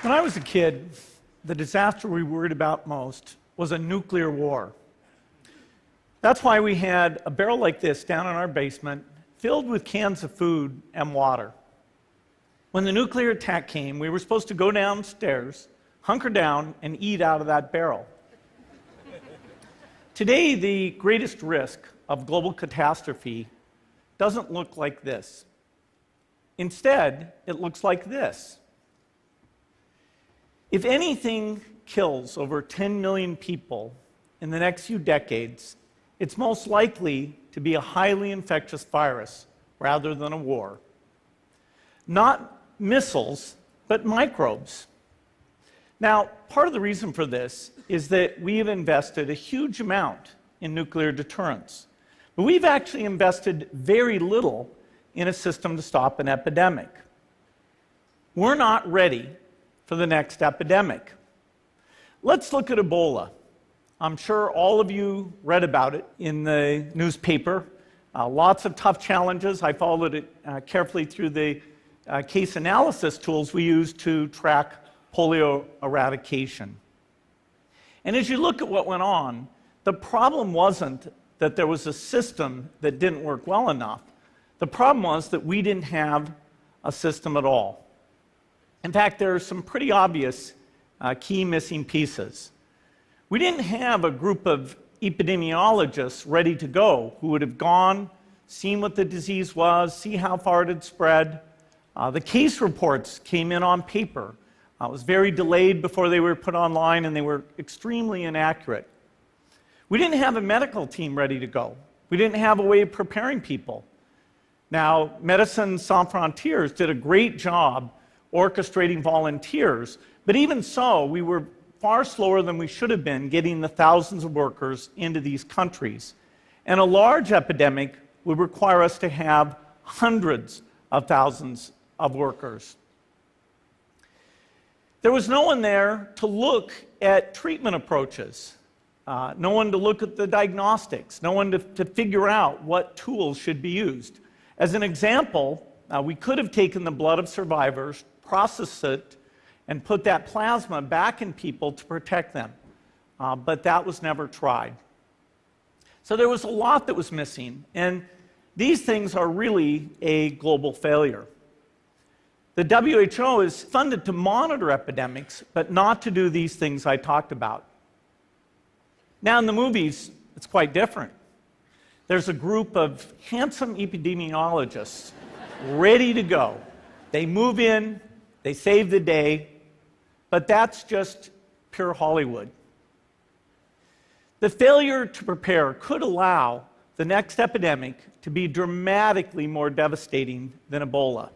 When I was a kid, the disaster we worried about most was a nuclear war. That's why we had a barrel like this down in our basement filled with cans of food and water. When the nuclear attack came, we were supposed to go downstairs, hunker down, and eat out of that barrel. Today, the greatest risk of global catastrophe doesn't look like this. Instead, it looks like this. If anything kills over 10 million people in the next few decades, it's most likely to be a highly infectious virus rather than a war. Not missiles, but microbes. Now, part of the reason for this is that we've invested a huge amount in nuclear deterrence, but we've actually invested very little in a system to stop an epidemic. We're not ready for the next epidemic. Let's look at Ebola. I'm sure all of you read about it in the newspaper. Lots of tough challenges. I followed it carefully through the case analysis tools we use to track polio eradication. And as you look at what went on, the problem wasn't that there was a system that didn't work well enough. The problem was that we didn't have a system at all. In fact, there are some pretty obvious key missing pieces. We didn't have a group of epidemiologists ready to go who would have gone, seen what the disease was, see how far it had spread. The case reports came in on paper. It was very delayed before they were put online, and they were extremely inaccurate. We didn't have a medical team ready to go. We didn't have a way of preparing people. Now, Médecins Sans Frontières did a great job orchestrating volunteers, but even so, we were far slower than we should have been getting the thousands of workers into these countries. And a large epidemic would require us to have hundreds of thousands of workers. There was no one there to look at treatment approaches, no one to look at the diagnostics, no one to figure out what tools should be used. As an example, we could have taken the blood of survivors, processed it, and put that plasma back in people to protect them. But that was never tried. So there was a lot that was missing, and these things are really a global failure. The WHO is funded to monitor epidemics, but not to do these things I talked about. Now in the movies, it's quite different. There's a group of handsome epidemiologists ready to go. They move in, they save the day, but that's just pure Hollywood. The failure to prepare could allow the next epidemic to be dramatically more devastating than Ebola.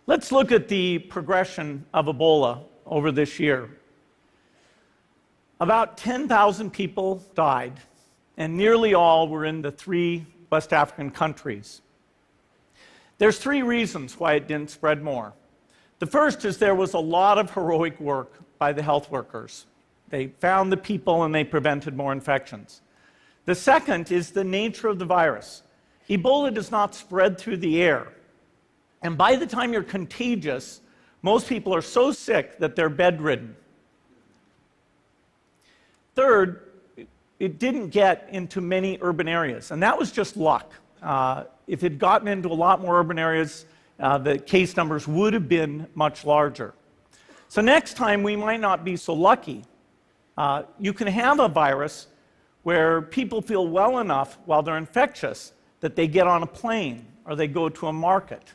Let's look at the progression of Ebola over this year. About 10,000 people died, and nearly all were in the 3 West African countries. There's 3 reasons why it didn't spread more. The first is there was a lot of heroic work by the health workers. They found the people and they prevented more infections. The second is the nature of the virus. Ebola does not spread through the air. And by the time you're contagious, most people are so sick that they're bedridden. Third, it didn't get into many urban areas, and that was just luck. If it had gotten into a lot more urban areas, the case numbers would have been much larger. So next time, we might not be so lucky. You can have a virus where people feel well enough while they're infectious that they get on a plane or they go to a market.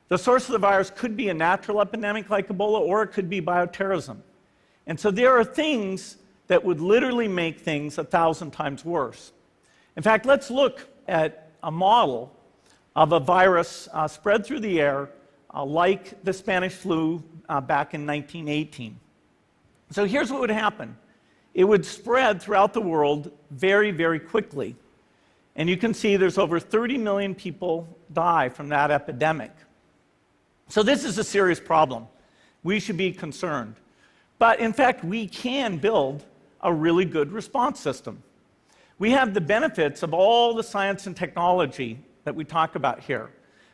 The source of the virus could be a natural epidemic like Ebola, or it could be bioterrorism. And so there are things that would literally make things 1,000 times worse. In fact, let's look at a model of a virus spread through the air like the Spanish flu back in 1918. So here's what would happen. It would spread throughout the world very, very quickly. And you can see there's over 30 million people die from that epidemic. So this is a serious problem. We should be concerned. But in fact, we can build a really good response system. We have the benefits of all the science and technology that we talk about here.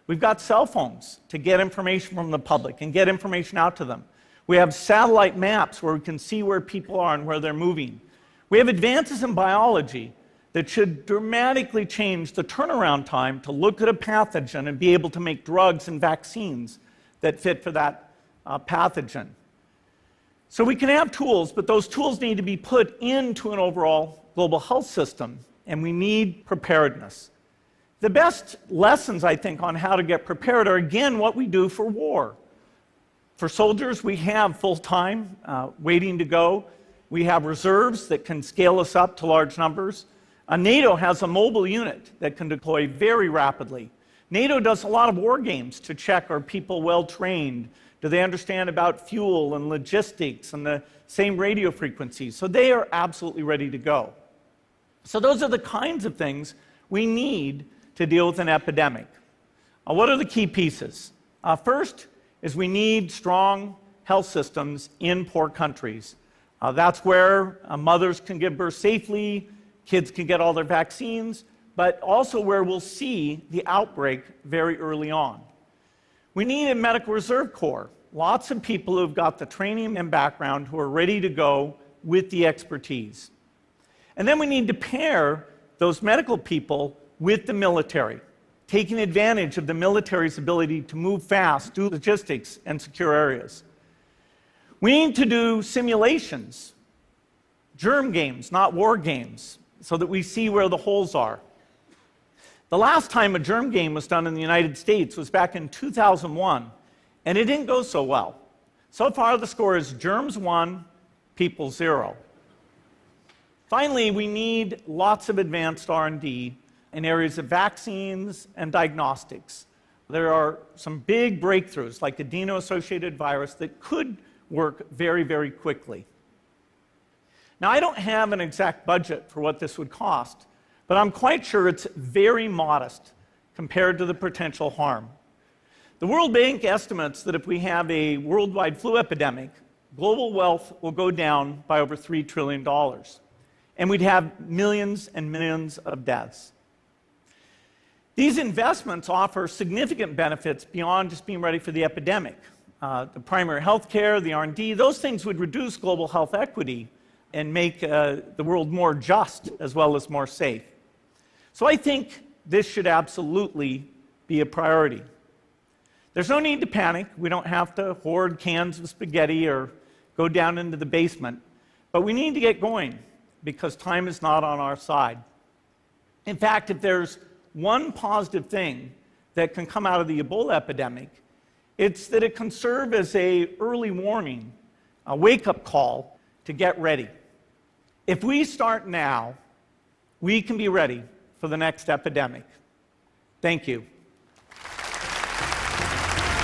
We've got cell phones to get information from the public and get information out to them. We have satellite maps where we can see where people are and where they're moving. We have advances in biology that should dramatically change the turnaround time to look at a pathogen and be able to make drugs and vaccines that fit for that pathogen. So we can have tools, but those tools need to be put into an overall global health system, and we need preparedness. The best lessons, I think, on how to get prepared are, again, what we do for war. For soldiers, we have full-time waiting to go. We have reserves that can scale us up to large numbers. NATO has a mobile unit that can deploy very rapidly. NATO does a lot of war games to check, are people well-trained? Do they understand about fuel and logistics and the same radio frequencies? So they are absolutely ready to go. So those are the kinds of things we need to deal with an epidemic. What are the key pieces? First is we need strong health systems in poor countries. That's where mothers can give birth safely, kids can get all their vaccines, but also where we'll see the outbreak very early on. We need a medical reserve corps, lots of people who've got the training and background who are ready to go with the expertise. And then we need to pair those medical people with the military, taking advantage of the military's ability to move fast, do logistics, and secure areas. We need to do simulations, germ games, not war games, so that we see where the holes are. The last time a germ game was done in the United States was back in 2001, and it didn't go so well. So far, the score is germs 1, people 0. Finally, we need lots of advanced R&D in areas of vaccines and diagnostics. There are some big breakthroughs, like the adeno-associated virus, that could work very, very quickly. Now, I don't have an exact budget for what this would cost, but I'm quite sure it's very modest compared to the potential harm. The World Bank estimates that if we have a worldwide flu epidemic, global wealth will go down by over $3 trillion, and we'd have millions and millions of deaths. These investments offer significant benefits beyond just being ready for the epidemic. The primary health care, the R&D, those things would reduce global health equity and make the world more just as well as more safe. So I think this should absolutely be a priority. There's no need to panic. We don't have to hoard cans of spaghetti or go down into the basement. But we need to get going because time is not on our side. In fact, if there's one positive thing that can come out of the Ebola epidemic, it's that it can serve as an early warning, a wake-up call to get ready. If we start now, we can be ready for the next epidemic. Thank you.